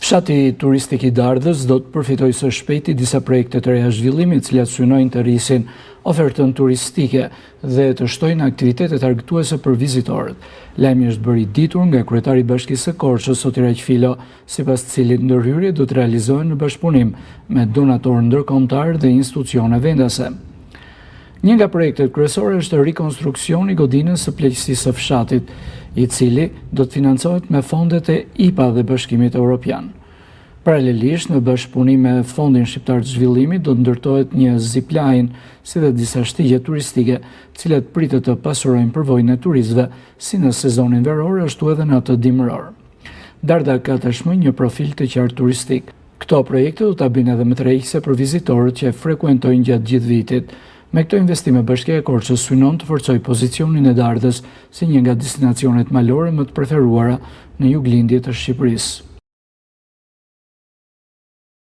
Fshati turistik i Dardhës do të përfitojë së shpejti disa projekte të reja zhvillimi, të cilat synojnë të rrisin ofertën turistike dhe të shtojnë aktivitetet argëtuese për vizitorët. Lajmi është bërë i ditur nga kryetari i Bashkisë së Korçës, Sotiraq Filo, sipas të cilit ndërhyrjet do të realizohen në bashkëpunim me donatorë ndërkombëtar dhe institucione vendase. Një nga projektet kryesore është rikonstruksioni i godinës së pleqësisë së fshatit, i cili do të financohet me fondet e IPA dhe Bashkimit Evropian. Paralelisht, në bashkëpunim me Fondin Shqiptar të Zhvillimit, do të ndërtohet një zipline si dhe disa shtigje turistike, të cilat pritet të pasurojnë përvojën e turistëve, si në sezonin veror ashtu edhe në atë dimëror. Dardha ka tashmë një profil të qartë turistik. Këto projekte do ta bëjnë edhe më të rrejtëse për vizitorët që frekuentojnë gjatë gjithë vitit. Me këto investime, Bashkia e Korçës synon të forcojë pozicionin e Dardhës si një nga destinacionet malore më të preferuara në juglindje të Shqipërisë.